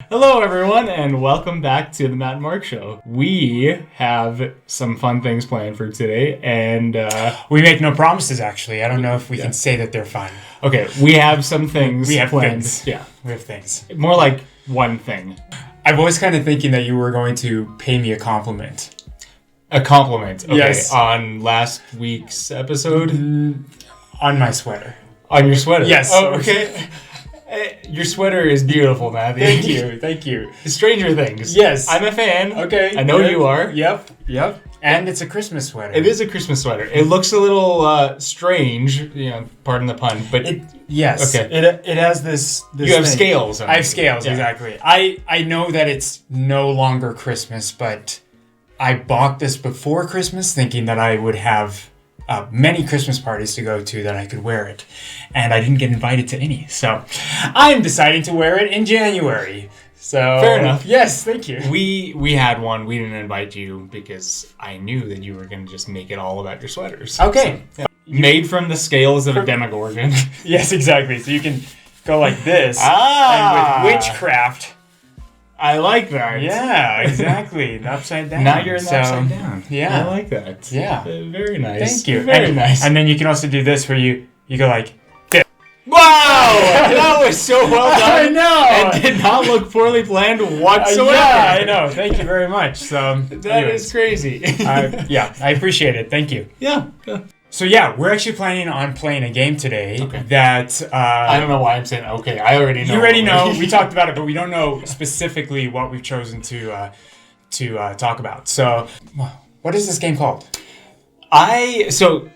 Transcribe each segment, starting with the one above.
Hello, everyone, and welcome back to the Matt and Mark Show. We have some fun things planned for today, and we make no promises, actually. I don't know if we can say that they're fun. Okay, we have some things planned. Things. Yeah. We have things. More like one thing. I was kind of thinking that you were going to pay me a compliment. A compliment? Okay. Yes. On last week's episode? On my sweater. On your sweater? Yes. Oh, okay. Your sweater is beautiful, Matthew. Thank you. Stranger Things. Yes. I'm a fan. Okay. I know you are. Yep. And it's a Christmas sweater. It is a Christmas sweater. It looks a little strange, pardon the pun, but... Yes. Okay. It has this you have scales on it. I have scales, yeah. Exactly. I know that it's no longer Christmas, but I bought this before Christmas thinking that I would have many Christmas parties to go to that I could wear it. And I didn't get invited to any. So I'm deciding to wear it in January. So fair enough. Yes, thank you. We had one. We didn't invite you because I knew that you were going to just make it all about your sweaters. Okay. So, yeah. Made from the scales of a Demogorgon. Yes, exactly. So you can go like this. And with witchcraft. I like that. Yeah, exactly. Upside down. Now you're in the upside down. Yeah. I like that. Yeah. Very nice. Thank you. Very nice. And then you can also do this where you go like this. Wow! That was so well done. I know! It did not look poorly planned whatsoever. Yeah, I know. Thank you very much. So that is crazy. I appreciate it. Thank you. Yeah. So yeah, we're actually planning on playing a game today that... I don't know why I'm saying okay. I already know. You already know. We talked about it, but we don't know specifically what we've chosen to talk about. So what is this game called? So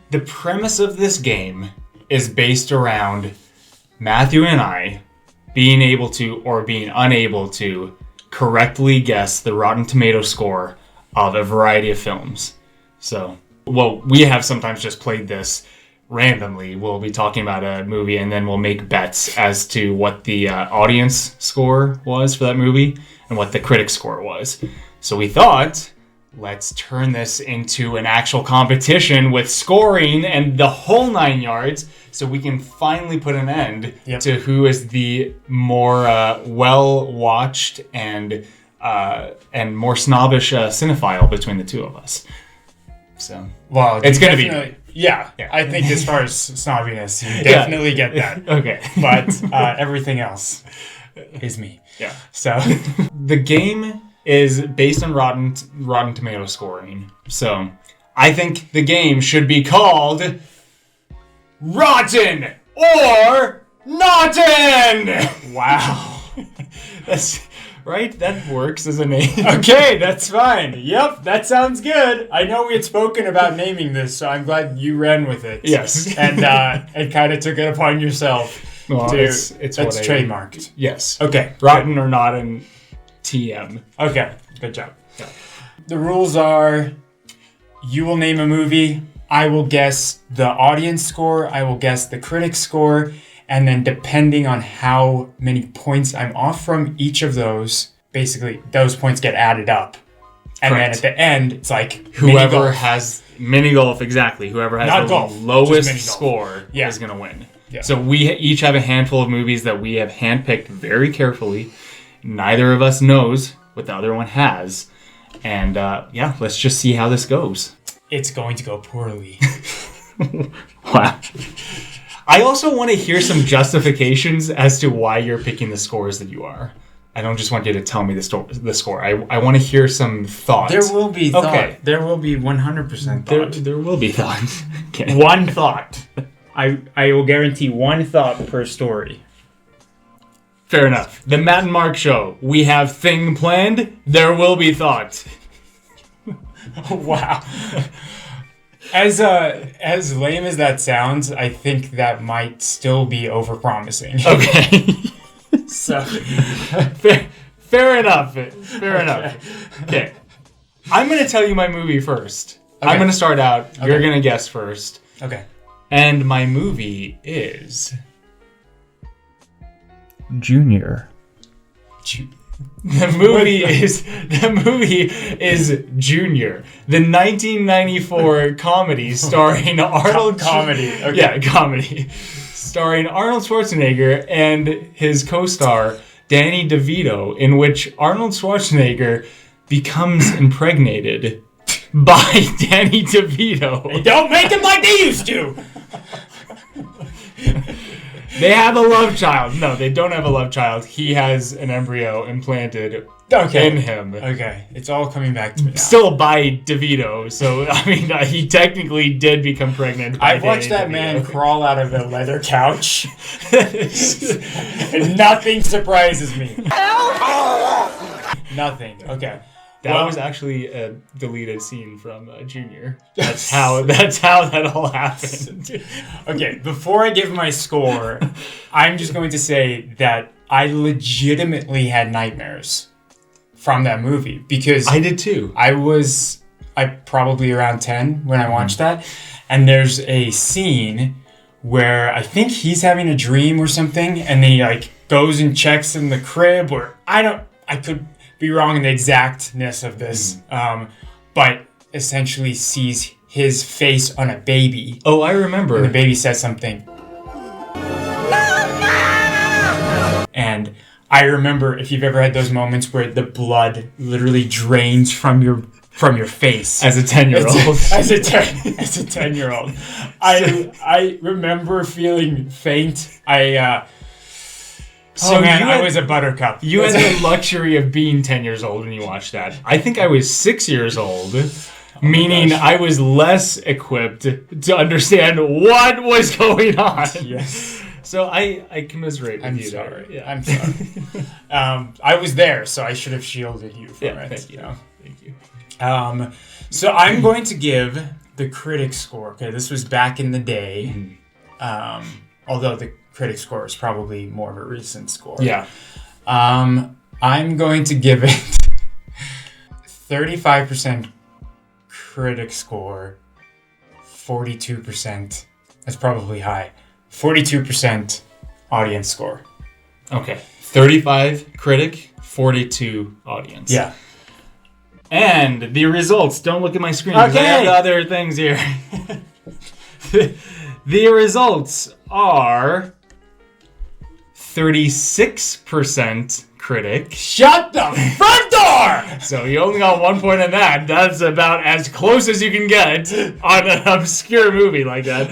the premise of this game is based around Matthew and I being able to or being unable to correctly guess the Rotten Tomato score of a variety of films. So... well, we have sometimes just played this randomly. We'll be talking about a movie and then we'll make bets as to what the audience score was for that movie and what the critic score was. So we thought, let's turn this into an actual competition with scoring and the whole 9 yards so we can finally put an end to who is the more well-watched and more snobbish cinephile between the two of us. So, well, it's going to be... Yeah, I think as far as snobbiness, you definitely get that. Okay. But everything else is me. Yeah. So the game is based on Rotten Tomato scoring. So I think the game should be called Rotten or Notten! Wow. That's... right? That works as a name. Okay, that's fine. Yep, that sounds good. I know we had spoken about naming this, so I'm glad you ran with it. Yes. And kind of took it upon yourself. Well, it's that's trademarked. Yes. Okay. Rotten or not in TM. Okay, good job. Yeah. The rules are, you will name a movie, I will guess the audience score, I will guess the critic score, and then depending on how many points I'm off from each of those, basically those points get added up. And then at the end, it's like whoever has mini golf, exactly. Whoever has the lowest score is going to win. Yeah. So we each have a handful of movies that we have handpicked very carefully. Neither of us knows what the other one has. And let's just see how this goes. It's going to go poorly. Wow. I also want to hear some justifications as to why you're picking the scores that you are. I don't just want you to tell me the score. I want to hear some thoughts. There will be thought. Okay. There will be 100% thought. There will be thought. Okay. One thought. I will guarantee one thought per story. Fair enough. The Matt and Mark Show. We have thing planned. There will be thought. Wow. As lame as that sounds, I think that might still be overpromising. Okay. So fair enough. Fair enough. Okay. I'm going to tell you my movie first. Okay. I'm going to start out. Okay. You're going to guess first. Okay. And my movie is Junior. The movie is Junior, the 1994 comedy starring Arnold. Comedy, okay. Yeah, comedy, starring Arnold Schwarzenegger and his co-star Danny DeVito, in which Arnold Schwarzenegger becomes impregnated by Danny DeVito. They don't make him like they used to. They have a love child. No, they don't have a love child. He has an embryo implanted in him. Okay, it's all coming back to me now. Still by DeVito. So, I mean, he technically did become pregnant by I've watched that man crawl out of a leather couch. And nothing surprises me. Nothing. Okay. That was actually a deleted scene from Junior. That's how that all happened. Okay, before I give my score, I'm just going to say that I legitimately had nightmares from that movie because I did too. I probably around 10 when I watched that, and there's a scene where I think he's having a dream or something, and he like goes and checks in the crib, or I could be wrong in the exactness of this, but essentially sees his face on a baby. Oh, I remember. And the baby says something. And I remember, if you've ever had those moments where the blood literally drains from your face. As a 10-year-old. As a 10-year-old. I remember feeling faint. I was a buttercup. You had the luxury of being 10 years old when you watched that. I think I was 6 years old, meaning I was less equipped to understand what was going on. Yes. So I commiserate with you. Sorry. Yeah. I'm sorry. I was there, so I should have shielded you from it. Thank you. Thank you. So I'm going to give the critic score. Okay, this was back in the day. Although the critic score is probably more of a recent score. Yeah. I'm going to give it 35% critic score, 42%. That's probably high. 42% audience score. Okay. 35 critic, 42 audience. Yeah. And the results. Don't look at my screen. Okay. I have other things here. The results are 36% critic. Shut the front door! So you only got 1 point on that. That's about as close as you can get on an obscure movie like that.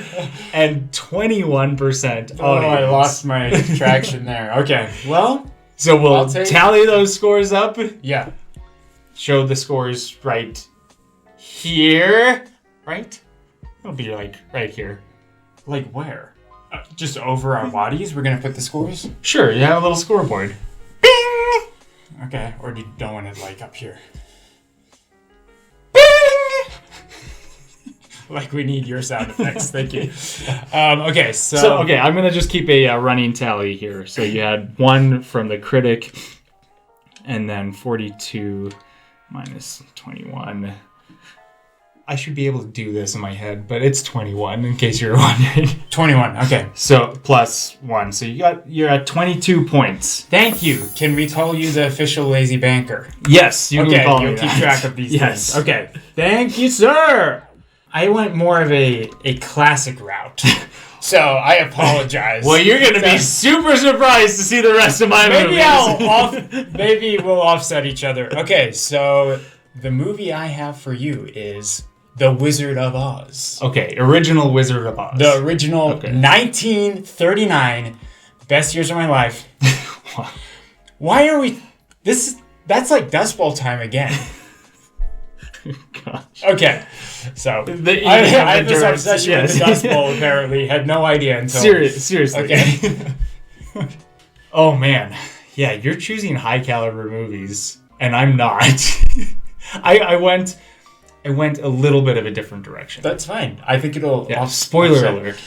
And 21% audience. Oh, I lost my traction there. Okay, well. So we'll tally those scores up. Yeah. Show the scores right here. Right? It'll be like right here. Like where? Just over our bodies? We're going to put the scores? Sure, you have a little scoreboard. Bing! Okay, or you don't want it like up here? Bing! Like we need your sound effects. Thank you. Okay, so okay, I'm going to just keep a running tally here. So you had 1 from the critic, and then 42 minus 21. I should be able to do this in my head, but it's 21 in case you're wondering. 21, okay. So plus 1. So you're at 22 points. Thank you. Can we call you the official lazy banker? Yes, you can call me you'll that. keep track of these Yes. things. Okay. Thank you, sir. I went more of a classic route. So I apologize. Well, you're going to be super surprised to see the rest of my movies. Maybe we'll offset each other. Okay, so the movie I have for you is The Wizard of Oz. Okay, original Wizard of Oz. The original 1939, best years of my life. Why are we... That's like Dust Bowl time again. Gosh. Okay, so I had this obsession with the Dust Bowl, apparently. Had no idea until... Seriously. Okay. Oh, man. Yeah, you're choosing high-caliber movies, and I'm not. I went a little bit of a different direction. That's fine. I think it'll... Yeah, spoiler alert.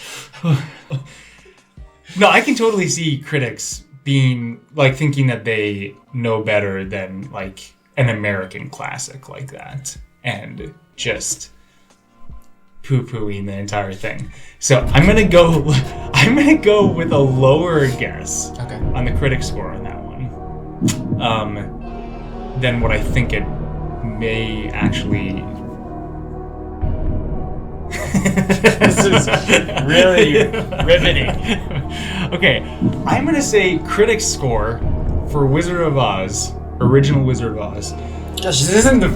No, I can totally see critics being, like, thinking that they know better than, like, an American classic like that. And just poo-pooing the entire thing. So I'm gonna go with a lower guess on the critic score on that one. Than what I think it may actually... This is really riveting. Okay, I'm gonna say critic score for Wizard of Oz, original Wizard of Oz. Gosh, this isn't the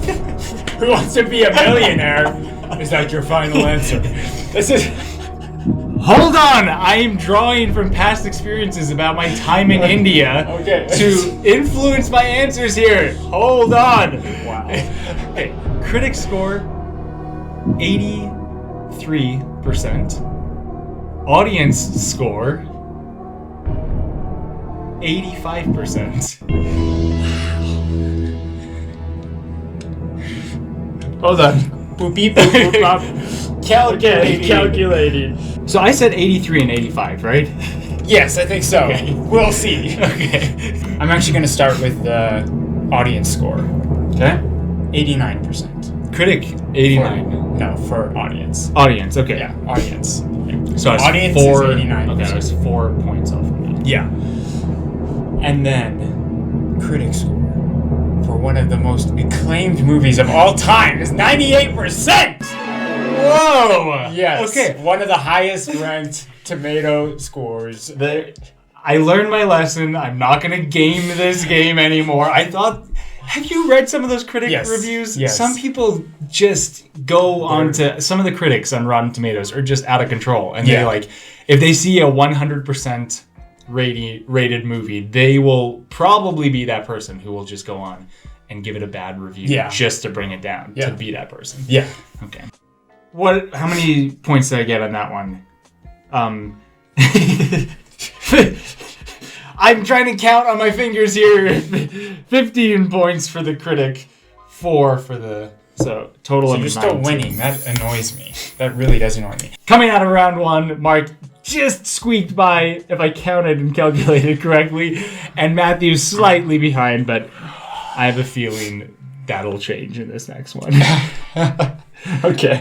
Who Wants to Be a Millionaire? Is that your final answer? This is. Hold on! I am drawing from past experiences about my time in India to influence my answers here. Hold on! Wow. Okay, critic score 83%. Audience score 85%. Hold on. Boop beep boop boop bop. Calculating. So I said 83 and 85, right? Yes, I think so. Okay. We'll see. Okay. I'm actually going to start with the audience score. Okay. 89%. Critic 89. For audience. Audience, okay. Yeah, audience. So it's audience four, is 89%. Okay, that's 4 points off of me. Yeah. And then critic score for one of the most acclaimed movies of all time is 98%! Whoa! Yes. Okay. One of the highest ranked tomato scores. I learned my lesson. I'm not going to game this game anymore. I thought... Have you read some of those critic reviews? Yes. Some people just go on to... Some of the critics on Rotten Tomatoes are just out of control. And they like... If they see a 100% rated movie, they will probably be that person who will just go on and give it a bad review just to bring it down, to be that person. Yeah. Okay. How many points did I get on that one? I'm trying to count on my fingers here. 15 points for the critic, 4 for the... So, total of 19. You're still winning. That annoys me. That really does annoy me. Coming out of round 1, Mark just squeaked by, if I counted and calculated correctly, and Matthew's slightly behind, but I have a feeling that'll change in this next one. Okay.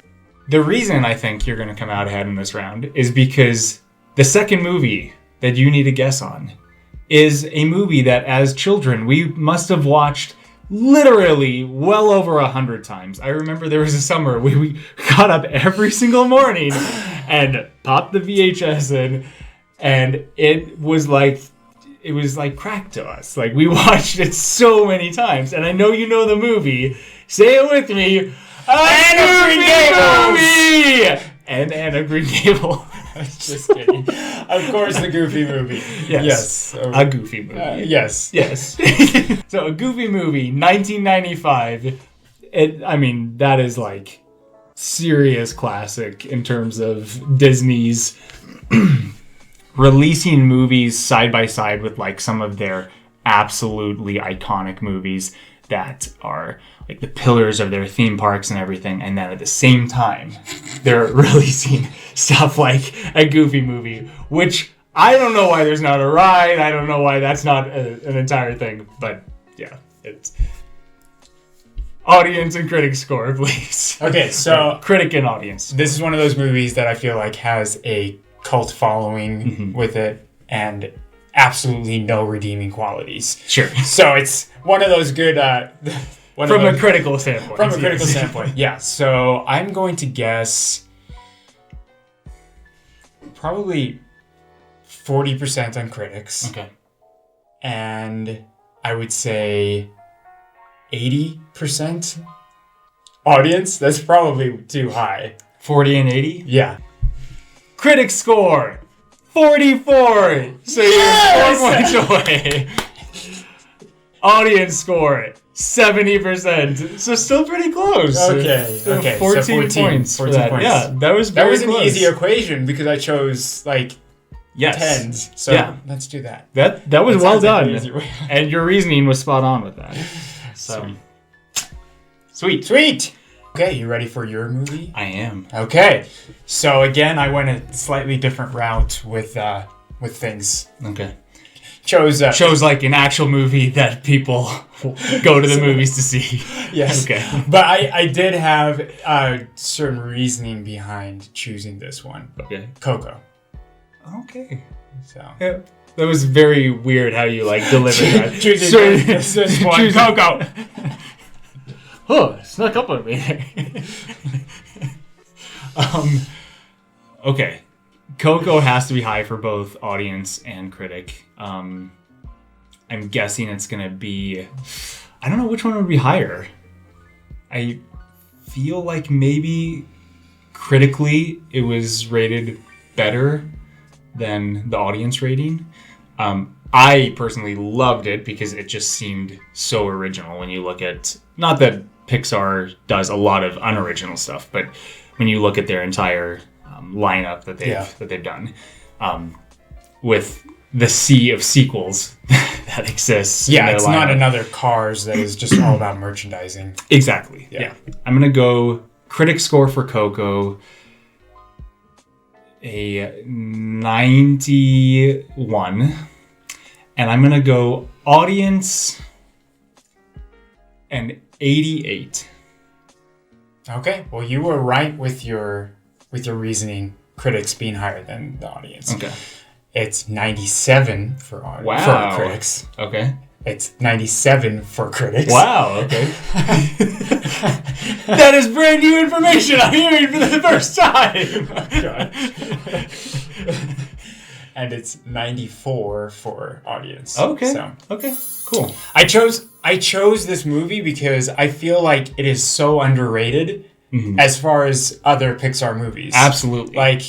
The reason I think you're going to come out ahead in this round is because the second movie that you need to guess on is a movie that, as children, we must have watched literally well over 100 times. I remember there was a summer we got up every single morning and popped the VHS in, and it was like crack to us. Like, we watched it so many times, and I know you know the movie. Say it with me. Anna Green Movie! And Anna Green Gable. Just kidding. Of course, the Goofy movie. Yes. A Goofy movie. Yes. So, a Goofy movie, 1995. That is like serious classic in terms of Disney's releasing movies side by side with like some of their absolutely iconic movies that are like the pillars of their theme parks and everything, and then at the same time they're releasing stuff like a Goofy movie, which I don't know why there's not a ride. I don't know why that's not an entire thing, but yeah, it's audience and critic score, please. Okay, so critic and audience. This is one of those movies that I feel like has a cult following with it, and absolutely no redeeming qualities. Sure. So it's one of those good... From a critical standpoint. From a critical standpoint, yeah. So I'm going to guess probably 40% on critics. Okay. And I would say 80% audience. That's probably too high. 40 and 80? Yeah. Critic score 44. So you're 4 points away. Audience score 70%. So still pretty close. Okay. 14 points for that. Points. Yeah, that was close. An easy equation because I chose tens. So let's do that. That was well done. And your reasoning was spot on with that. So sweet. Okay, you ready for your movie? I am. Okay. So again, I went a slightly different route with things. Okay. Chose like an actual movie that people go to the movies to see. Yes. Okay. But I did have certain reasoning behind choosing this one. Okay. Coco. Okay. So. Yeah. That was very weird how you delivered that. Choosing this one. Coco. Oh, snuck up on me. Okay. Coco has to be high for both audience and critic. I'm guessing it's going to be... I don't know which one would be higher. I feel like maybe critically it was rated better than the audience rating. I personally loved it because it just seemed so original when you look at... Not that Pixar does a lot of unoriginal stuff, but when you look at their entire lineup that they've done, with the sea of sequels that exists. Yeah, it's not another Cars that is just all about merchandising. Exactly. Yeah. I'm gonna go critic score for Coco, a 91, and I'm gonna go audience an 88. Okay, well, you were right with your reasoning. Critics being higher than the audience. Okay, it's 97 for critics. Okay, it's 97 for critics. Wow. Okay, that is brand new information I'm hearing for the first time. Oh, God. And it's 94 for audience. Okay. So. Okay. Cool. I chose this movie because I feel like it is so underrated as far as other Pixar movies. Absolutely. Like,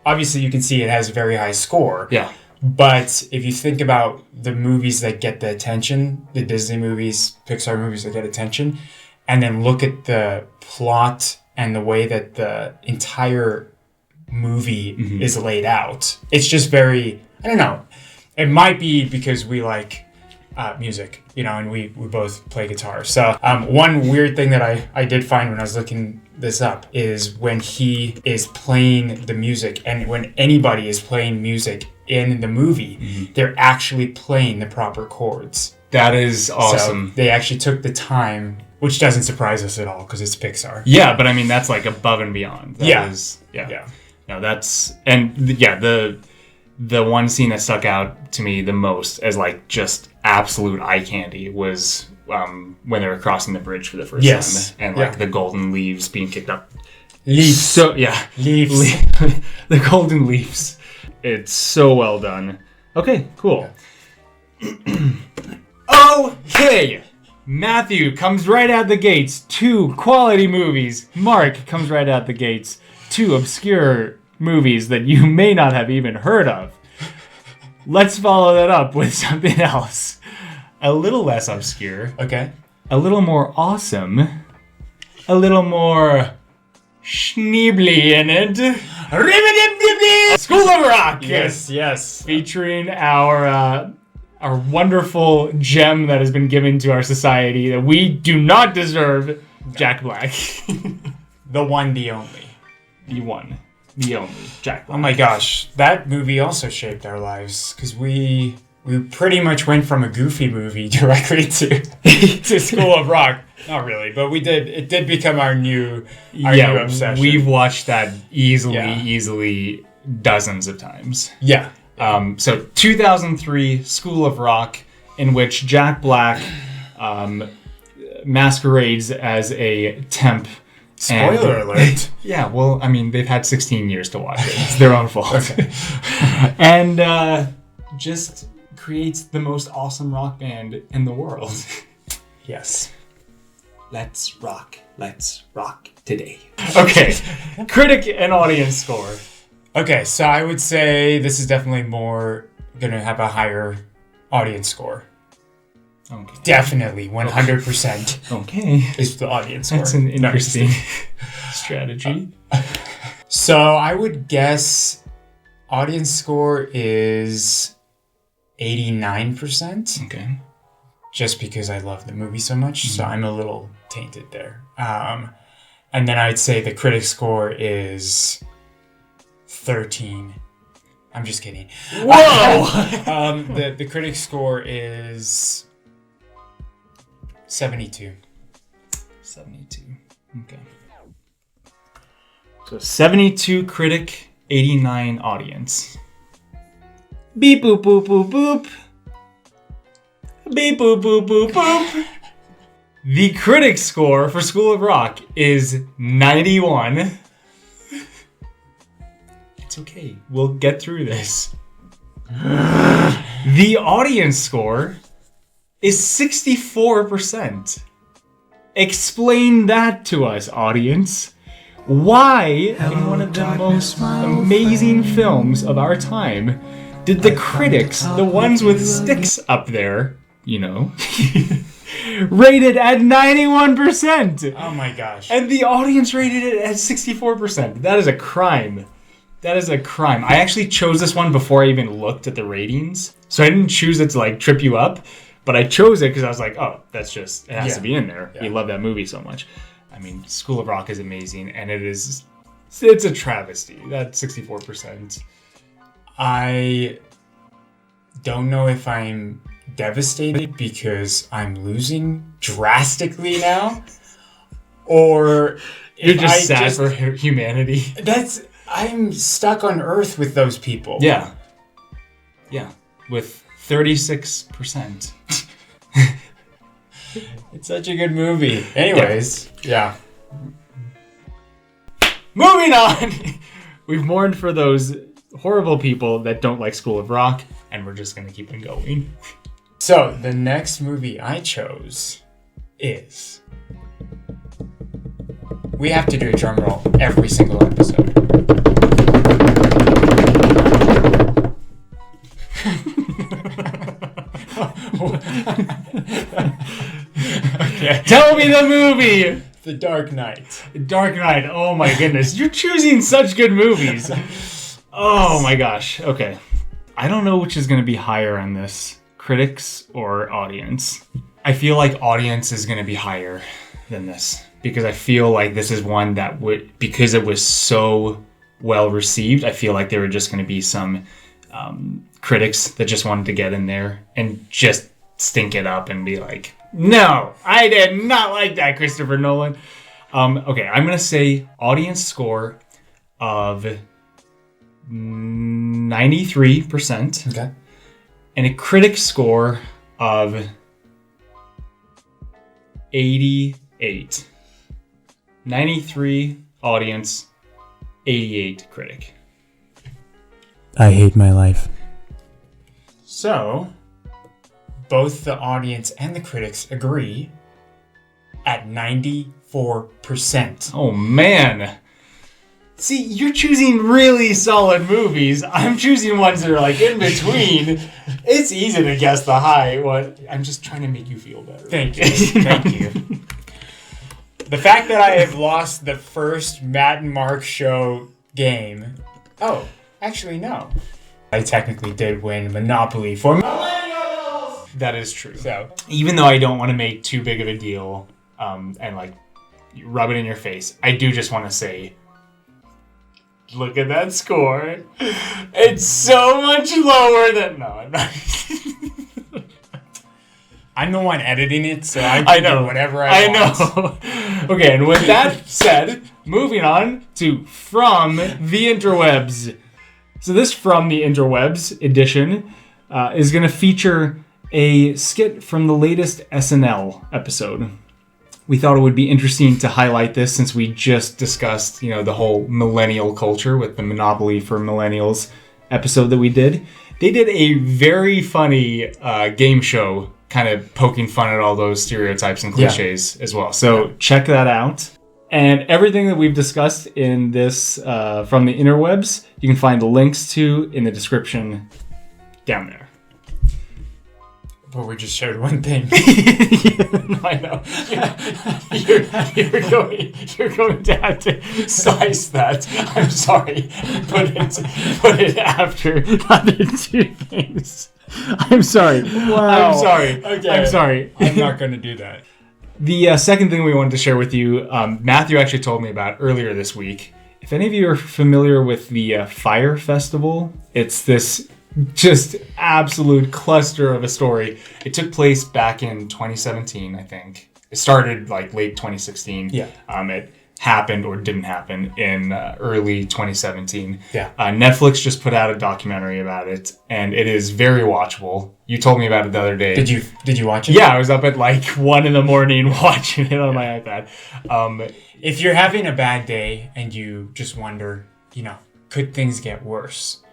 obviously you can see it has a very high score. Yeah. But if you think about the movies that get the attention, the Disney movies, Pixar movies that get attention, and then look at the plot and the way that the entire movie is laid out, it's just very, I don't know. It might be because we like music, and we both play guitar. So one weird thing that I did find when I was looking this up is when he is playing the music, and when anybody is playing music in the movie, they're actually playing the proper chords. That is awesome. So they actually took the time, which doesn't surprise us at all because it's Pixar. Yeah, but I mean that's like above and beyond. Yeah. No, that's the one scene that stuck out to me the most as like just absolute eye candy was when they were crossing the bridge for the first time, and like the golden leaves being kicked up. Leaves. So leaves. The golden leaves. It's so well done. Okay, cool. Okay. Matthew comes right out the gates. 2 quality movies. Mark comes right out the gates. 2 obscure movies that you may not have even heard of. Let's follow that up with something else. A little less obscure. Okay. A little more awesome. A little more schneebly in it. School of Rock! Yes. Featuring our wonderful gem that has been given to our society that we do not deserve, Jack Black. The one, the only. The one, the only, Jack Black. Oh my gosh, that movie also shaped our lives because we pretty much went from a Goofy movie directly to School of Rock. Not really, but we did. It did become our new obsession. We've watched that easily dozens of times. Yeah. So 2003, School of Rock, in which Jack Black masquerades as a temp. Spoiler alert. Yeah, well, I mean, they've had 16 years to watch it. It's their own fault. Okay. And just creates the most awesome rock band in the world. Yes. Let's rock today. Okay, critic and audience score. Okay, so I would say this is definitely more going to have a higher audience score. Okay. Definitely, 100%. Okay. Is the audience score. That's an interesting strategy. So I would guess audience score is 89%. Okay. Just because I love the movie so much, so I'm a little tainted there. And then I'd say the critic score is 13. I'm just kidding. Whoa! The critic score is 72. 72. Okay. So 72 critic, 89 audience. Beep boop boop boop boop. Beep boop boop boop boop. The critic score for School of Rock is 91. It's okay. We'll get through this. The audience score is 64%. Explain that to us, audience. Why, in one of the most amazing films of our time, did the critics, the ones with sticks up there, you know, rated at 91%? Oh my gosh. And the audience rated it at 64%. That is a crime. That is a crime. I actually chose this one before I even looked at the ratings. So I didn't choose it to like trip you up, but I chose it because I was like, oh, that's just, it has to be in there. Yeah. You love that movie so much. I mean, School of Rock is amazing, and it's a travesty. That 64%. I don't know if I'm devastated because I'm losing drastically now, or You're just sad for humanity. I'm stuck on Earth with those people. Yeah. Yeah. With 36%. It's such a good movie. Anyways, yeah. Moving on! We've mourned for those horrible people that don't like School of Rock, and we're just gonna keep it going. So, the next movie I chose is... We have to do a drum roll every single episode. Okay. Tell me the movie! The Dark Knight. Dark Knight. Oh my goodness. You're choosing such good movies. Oh my gosh. Okay. I don't know which is going to be higher on this. Critics or audience. I feel like audience is going to be higher than this. Because I feel like this is one that would... Because it was so well received, I feel like there were just going to be some critics that just wanted to get in there and just stink it up and be like... No, I did not like that, Christopher Nolan. Okay, I'm going to say audience score of 93%. Okay. And a critic score of 88. 93 audience, 88 critic. I hate my life. So... both the audience and the critics agree at 94%. Oh, man. See, you're choosing really solid movies. I'm choosing ones that are like in between. It's easy to guess the high. What? I'm just trying to make you feel better. Thank you. Thank you. The fact that I have lost the first Matt and Mark show game. Oh, actually, no. I technically did win Monopoly for That is true. So, even though I don't want to make too big of a deal and like rub it in your face, I do just want to say, look at that score. It's so much lower than... No, I'm not. I'm the one editing it, so I know whatever I want. know. Okay, and with that said, moving on to From the Interwebs. So this From the Interwebs edition is going to feature a skit from the latest SNL episode. We thought it would be interesting to highlight this since we just discussed, you know, the whole millennial culture with the Monopoly for Millennials episode that we did. They did a very funny game show kind of poking fun at all those stereotypes and cliches as well. So check that out. And everything that we've discussed in this From the Interwebs, you can find the links to in the description down there. But we just showed one thing. I know. You're going to have to slice that. I'm sorry. Put it after the other two things. I'm sorry. Wow. I'm sorry. Okay. I'm sorry. I'm not going to do that. The second thing we wanted to share with you, Matthew actually told me about earlier this week. If any of you are familiar with the Fire Festival, it's this just absolute cluster of a story. It took place back in 2017, I think. It started like late 2016. Yeah. It happened or didn't happen in early 2017. Yeah. Netflix just put out a documentary about it, and it is very watchable. You told me about it the other day. Did you watch it? Yeah, I was up at like 1 a.m. watching it on my iPad. If you're having a bad day and you just wonder, could things get worse?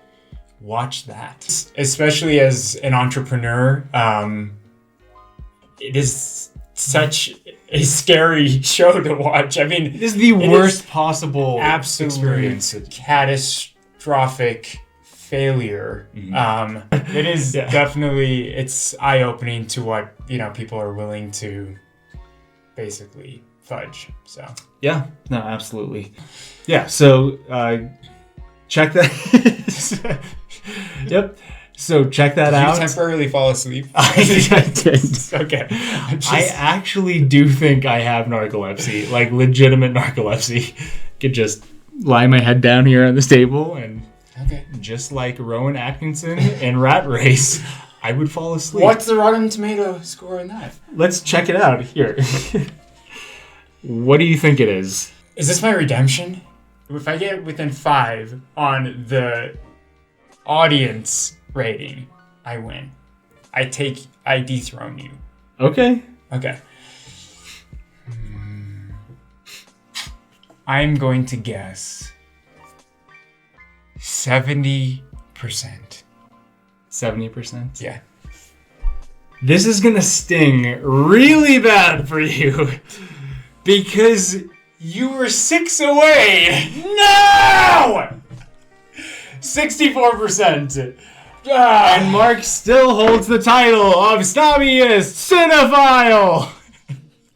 Watch that. Especially as an entrepreneur, it is such a scary show to watch. I mean, it is the worst possible experience. Catastrophic failure. It is definitely, it's eye-opening to what, people are willing to basically fudge. So yeah, no, absolutely. Yeah, so check that. Yep. So check that out. Did you temporarily fall asleep? I did. Okay. I actually do think I have narcolepsy, like legitimate narcolepsy. Could just lie my head down here on this table and just like Rowan Atkinson in Rat Race, I would fall asleep. What's the Rotten Tomato score in that? Let's check it out here. What do you think it is? Is this my redemption? If I get within 5 on the audience rating, I win. I dethrone you. Okay. I'm going to guess 70%. 70%? Yeah. This is gonna sting really bad for you because you were 6 away. No! 64%. And Mark still holds the title of Snobbiest Cinephile.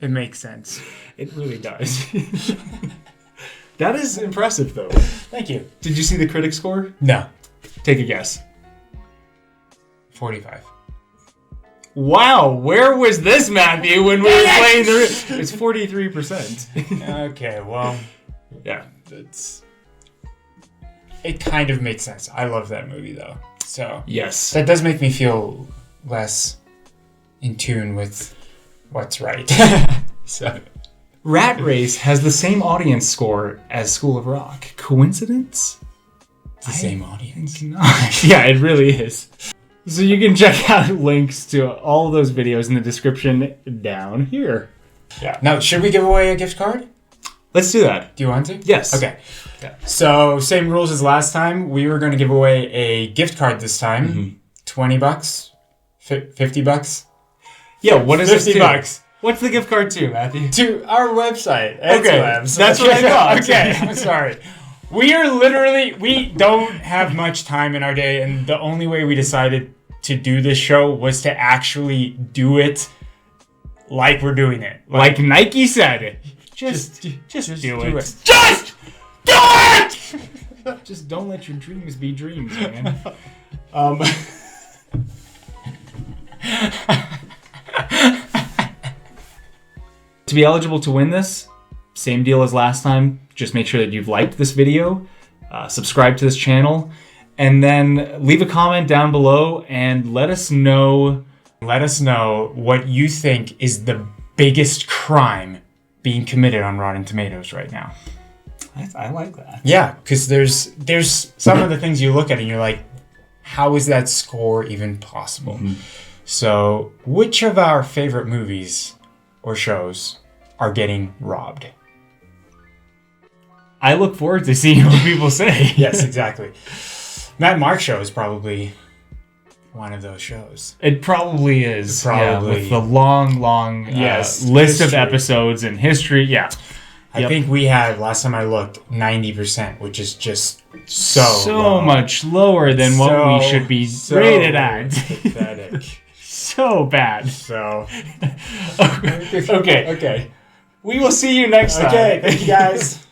It makes sense. It really does. That is impressive, though. Thank you. Did you see the critic score? No. Take a guess. 45. Wow, where was this, Matthew, when we were playing the... It's 43%. Okay, well... Yeah. It kind of makes sense. I love that movie, though. So... Yes. That does make me feel less in tune with what's right. So... Rat Race has the same audience score as School of Rock. Coincidence? It's the same audience. Yeah, it really is. So you can check out links to all of those videos in the description down here. Yeah. Now, should we give away a gift card? Let's do that. Do you want to? Yes. Okay. Yeah. So, same rules as last time. We were going to give away a gift card this time. $20? $50? Yeah, what is it? $50. What's the gift card to, Matthew? To our website, Interwebs. That's what I thought. Okay, I'm sorry. We don't have much time in our day, and the only way we decided to do this show was to actually do it like we're doing it. Like Nike said. Just do it. Just do it! Just don't let your dreams be dreams, man. To be eligible to win this, same deal as last time. Just make sure that you've liked this video, subscribe to this channel, and then leave a comment down below and let us know what you think is the biggest crime being committed on Rotten Tomatoes right now. I like that. Yeah, because there's some of the things you look at and you're like, how is that score even possible? So, which of our favorite movies or shows are getting robbed? I look forward to seeing what people say. Yes, exactly. Matt and Mark show is probably one of those shows. It probably is. Probably. Yeah, with the long list of episodes and history. Yeah. I think we had, last time I looked, 90%, which is just so much lower than what we should be rated at. Pathetic. So bad. So. Okay. We will see you next time. Okay, thank you guys.